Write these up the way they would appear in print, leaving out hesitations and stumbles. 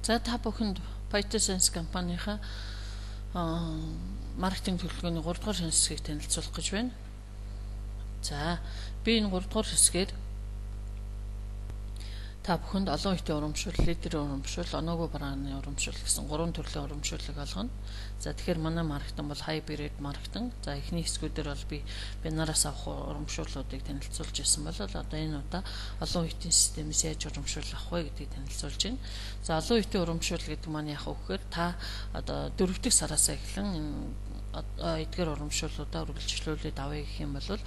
За та бүхэнд PyTsense компанийнхаа маркетинг төлөвлөгөөний 3 дугаар хэсгийг танилцуулах гэж байна. За би энэ 3 дугаар хэсгээр та бүхэнд олон нийтийн урамшуул, лидерийн урамшуул, оноогүй барааны урамшуул гэсэн 3 төрлийн урамшуулыг олгоно. За тэгэхээр манай маркетинг бол hybrid маркетинг. За эхний хэсгүүдээр бол би бинараас авах урамшууллуудыг танилцуулж ирсэн бол одоо энэ удаа олон нийтийн системээс яаж урамшуул авах вэ гэдгийг танилцуулж байна. За олон нийтийн урамшуул гэдэг маань яах вэ гэхээр та одоо 4 дахь сараас эхлэн эдгээр урамшууллуудаа үргэлжлүүлээд авъя гэх юм бол 3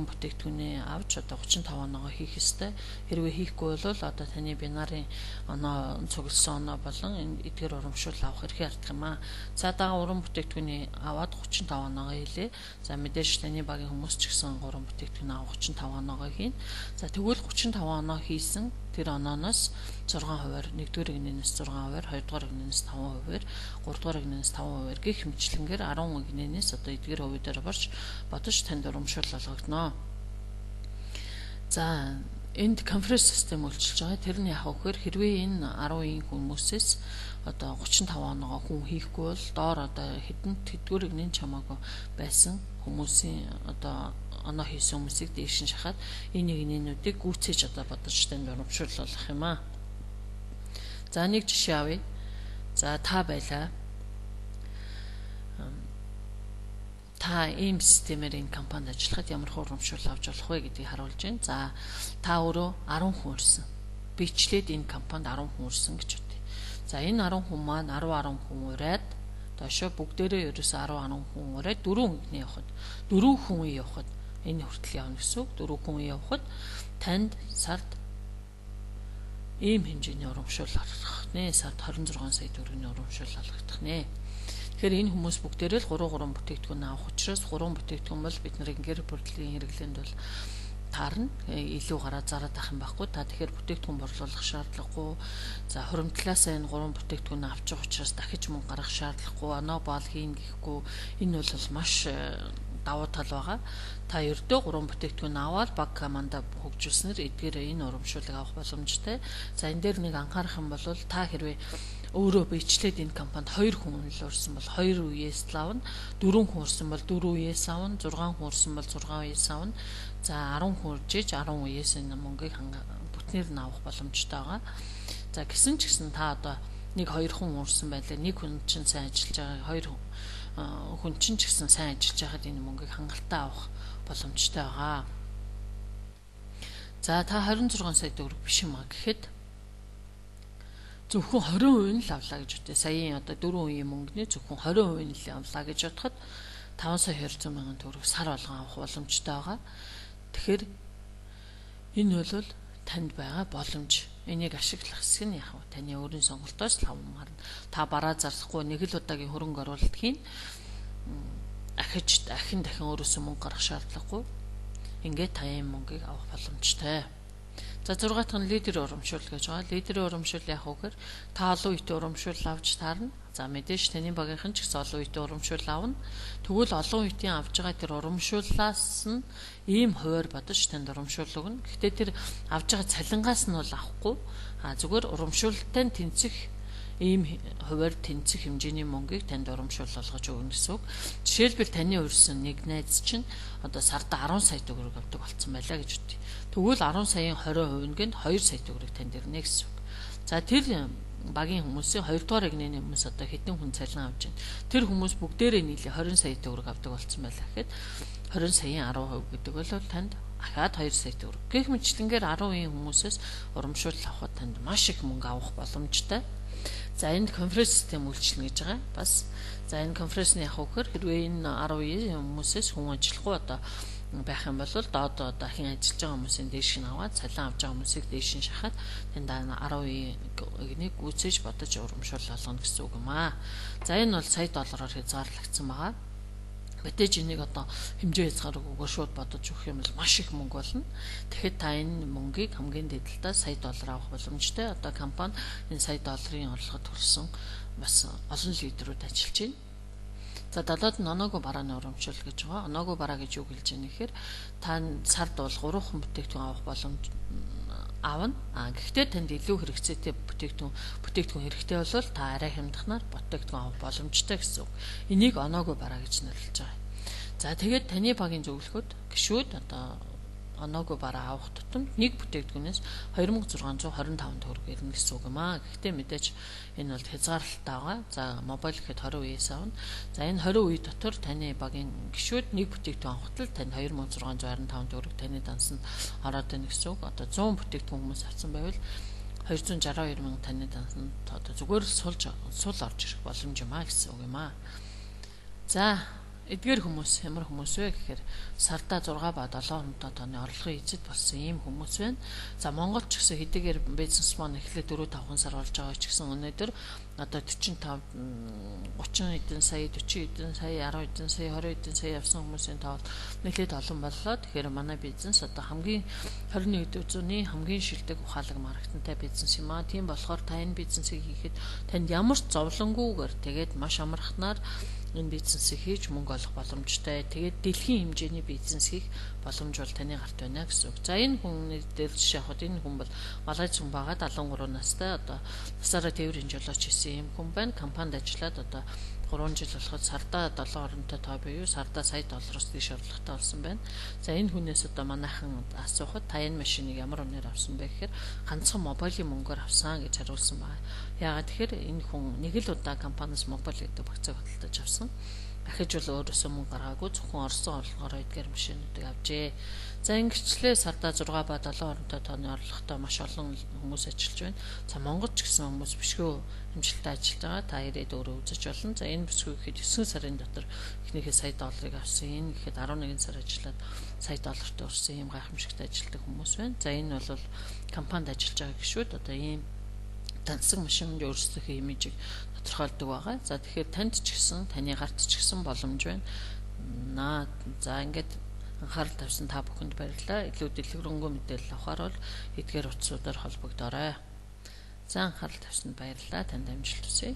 бүтээгдэхүүнээ авч одоо 35 оноогоо хийх ёстой. Хэрвээ хийхгүй бол одоо таны бинарын оноо цугласан оноо болон энэ эдгээр урамшуул авах эрхээ ардах юм аа. За дагаа 3 бүтээгдэхүүний аваад 35 оноогоо хийлээ. За мэдээж таны багийн хүмүүс ч гэсэн 3 бүтээгдэхүүн авах 35 оноогоо хийн. За тэгвэл 35 оноо хийсэн тэр онооноос 6%, 1-р игнээс 6%, 2-р игнээс 5%, 3-р игнээс 5% гэх мэтлэнгээр 10 игнээс одоо эдгээр хувьдаар борч бодож танд урамшуул олгогдно. За энд конференц систем үйлчилж байгаа. Тэр нь яах вэ гэхээр хэрвээ энэ 10-ийн хүмүүсээс одоо 35 оноогоо хүн хийхгүй бол доор одоо хэдэн тэдгээр игнэн чамаагүй байсан хүмүүсийн одоо оноо хийсэн хүмүүсийг дээш нь шахаад энэ игнэнүүдийг гүйцээж одоо бодож танд урамшуул болох юм аа. За нэг жишээ авъя. За та байлаа. Та ийм системээр энэ компанид ажиллахад ямар урамшуул авч болох вэ гэдгийг харуулж байна. За та өөрөө 10 хүн ирсэн. Бичлээд энэ компанид 10 хүн ирсэн гэж үтэй. За энэ 10 хүн маань 10 хүн ураад доошо бүгдээрээ ерөөсө 10 хүн ураад 4 игнээ явахад 4 хүн явахад энэ хүртэл явна гэсэн үг. 4 хүн явахад танд сард ийм хэмжээний урамшуул олгох нэ. Сард 26 сая төгрөгийн урамшуул олгох нэ. Тэгэхээр энэ хүмүүс бүгдээрээ л 3 бүтээгдэхүүн авах учраас 3 бүтээгдэхүүн бол бид нарын гэр бүлийн хэрэглээнд бол таарна. Илүү гараа зараад ах юм байхгүй. Та тэгэхээр бүтээгдэхүүн борлуулах шаардлагагүй. За хуримтлаасаа энэ 3 бүтээгдэхүүн авч явах учраас дахиж мөнгө гаргах шаардлагагүй. Оноо боол хийн гэхгүй. Энэ бол маш давуу тал байгаа. Та ердөө 3 бүтээгдэхүүн аваад баг команда хөгжүүлснээр эдгээр энэ урамшуулыг авах боломжтой. За энэ дээр нэг анхаарах юм бол та хэрвээ өөрөө бичлээд энэ компанид 2 хүн урсан бол 2 үеэс л авна. 4 хүн урсан бол 4 үеэс авна. 6 хүн урсан бол 6 үеэс авна. За 10 хүн уржиж 10 үеэс энэ мөнгийг бүтнээр нь авах боломжтой байгаа. За гэсэн ч гэсэн та одоо нэг 2 хүн урсан байлаа. Нэг хүн чинь сайн ажиллаж байгаа. 2 хүн чинь ч гэсэн сайн ажиллаж байхад энэ мөнгийг хангалттай авах боломжтой байгаа. За та 26 сая төгрөг биш юм аа гэхэд зөвхөн 20% нь л авлаа гэж үтэй. Саяын одоо 4 үеийн мөнгөний зөвхөн 20% нь л авлаа гэж бодоход 5 сая 200 мянган төгрөг сар болгон авах боломжтой байгаа. Тэгэхээр энэ бол танд байгаа боломж. Энийг ашиглах хэсэг нь яах вэ? Таны өөрийн сонголтоос л хамаарна. Та бараа зарлахгүй нэг л удаагийн хөрөнгө оруулалт хийн. Дахин өөрөөсөө мөнгө гаргах шаардлагагүй. Ингээд та ийм мөнгийг авах боломжтой. За 6 дахь нь лидер урамшуул гэж байгаа. Лидерийн урамшуул яах вэ гэхээр та олон нийтийн урамшуул авч таарна. За мэдээж таны багийнхан ч гэсэн олон нийтийн урамшуул авна. Тэгвэл олон нийтийн авж байгаа тэр урамшууллаас нь ийм хуваар бодож танд урамшуул өгнө. Гэхдээ тэр авж байгаа цалингаас нь бол авахгүй. Зүгээр урамшуулалттай тэнцэх ийм хуваар тэнцэх хэмжээний мөнгийг танд урамшуул олгож өгнө гэсэн үг. Жишээлбэл таны урьсан нэг найз чинь одоо сарда 10 сая төгрөг авдаг болсон байлаа гэж үтээ. Тэгвэл 10 саяын 20% нь 2 сая төгрөг танд ирнэ гэсэн үг. За тэр багийн хүмүүсийн 2 дугаар игнэний хүмүүс одоо хэдэн хүн цалин авч байна. Тэр хүмүүс бүгдээрээ нийлээ 20 сая төгрөг авдаг болсон байлаа гэхэд 20 саяын 10% гэдэг бол танд ахаад 2 сая төгрөг. Гэх мэтлэнгээр 10% хүмүүсээс урамшуул авахд танд маш их мөнгө авах боломжтой. За энд конференц систем үйлчилнэ гэж байгаа. Бас за энэ конференцны яах вэ гэхээр хэрвээ энэ 10% хүмүүсээс хүн ажиллахгүй одоо байх юм бол доод дахин ажиллаж байгаа хүмүүсийн дээш нь аваад цалин авч байгаа хүмүүсийг дээш нь шахаад тэнд 10% игнийг гүйцээж бодож урамшуул олгоно гэсэн үг юм аа. За энэ бол сая доллараар хязгаарлагдсан байгаа. Мэдээж энийг одоо хэмжээ хязгааргүй шууд бодож өгөх юм бол маш их мөнгө болно. Тэгэхэд та энэ мөнгийг хамгийн дээдлээ сая доллар авах боломжтой. Одоо компани энэ сая долларын орлогод хүрсэн бас олон лидерүүд ажиллаж байна. За далаад нь оноогүй барааны урамшуул гэж байгаа. Оноогүй бараа гэж юу хэлж байгаа нэхээр та сард бол 3 хүн бүтээгдэхүүн авах боломж авна. Гэхдээ танд илүү хэрэгцээтэй бүтээгдэхүүн хэрэгтэй болвол та арай хямдхнаар бүтээгдэхүүн авах боломжтой гэсэн үг. Энийг оноогүй бараа гэж нэрлэж байгаа. За тэгээд таны багийн зөвлөхөд гишүүд одоо оноогүй бараа авах тутамд нэг бүтээгдэхүүнээс 2625 төгрөг ирнэ гэсэн үг юм аа. Гэхдээ мэдээж энэ бол хязгаарлалтай байгаа. За мобайл гэхэд 20 үеэс авна. За энэ 20 үе дотор таны багийн гишүүд нэг бүтээгдэхүүн авахад л танд 2625 төгрөг таны дансанд ороод ирнэ гэсэн үг. Одоо 100 бүтээгдэхүүн хүмүүс авсан байвал 262 мянга таны дансанд одоо зүгээр л сул орж ирэх боломж юм аа гэсэн үг юм аа. За эдгээр хүмүүс ямар хүмүүс вэ гэхээр сарда 6 ба 7 хоногтой тооны орлогын эзэд болсон ийм хүмүүс байна. За Монголд ч гэсэн хэдийгээр бизнес маань эхлээд 4-5 сар болж байгаа ч гэсэн өнөөдөр одоо 45 30 эдэн сая 40 эдэн сая 10 эдэн сая 20 эдэн сая явсан хүмүүсийн тоо нэлээд олон боллоо. Тэгэхээр манай бизнес одоо хамгийн 21-р зууны хамгийн шилдэг ухаалаг маркетинтай бизнес юм аа. Тийм болохоор та энэ бизнесийг хийхэд танд ямар ч зовлонгүйгээр тэгээд маш амархнаар энэ бизнесийг хийж мөнгө олох боломжтой. Тэгээд дэлхийн хэмжээний бизнес хийх боломж бол таны гарт байна гэсэн үг. За энэ хүн дээр жишээ авахад энэ хүн бол Малайз хүн байгаа 73 настай одоо насаараа тээврийн жолооч хийсэн юм хүн байна. Компанид ажиллаад одоо 3 жил болоход сарда 7 оронтой тоо буюу сарда $1,000-аас дээш орлоготой болсон байна. За энэ хүнээс одоо манайхан асуухад та энэ машиныг ямар үнээр авсан бэ гэхээр ганцхан мобилийн мөнгөөр авсан гэж хариулсан байна. Яагаад тэгэхээр энэ хүн нэг л удаа компаниас мобайл гэдэг багцааг хөдөлж авсан. Ахиж бол өөрөөсөө мөнгө гаргаагүй зөвхөн орсон орлогоор эдгээр машинуудыг авжээ. За ингэчлээ сарда 6 ба 7 оронтой тооны орлоготой маш олон хүмүүс ажиллаж байна. За Монгол ч гэсэн хүмүүс бишгүй хэмжилттэй ажиллаж байгаа. Та ирээд өөрөө үзэж болно. За энэ бишгүй гэхэд 9 сарын дотор эхнийхээ $1,000 авсан. Энэ гэхэд 11 сар ажиллаад $1,000 өрсөн ийм гайхамшигтай ажилтдаг хүмүүс байна. За энэ бол компанид ажиллаж байгаа гишүүд одоо ийм тансаг машинд өөрсдийнхөө имижийг тодорхойлдог байгаа. За тэгэхээр танд ч гэсэн таны гарт ч гэсэн боломж байна. За ингээд анхаарал тавьсан та бүхэнд баярлалаа. Илүү дэлгэрэнгүй мэдээлэл авахар бол эдгээр утсуудаар холбогдоорой. За анхаарал тавьсанд баярлалаа. Танд амжилт хүсье.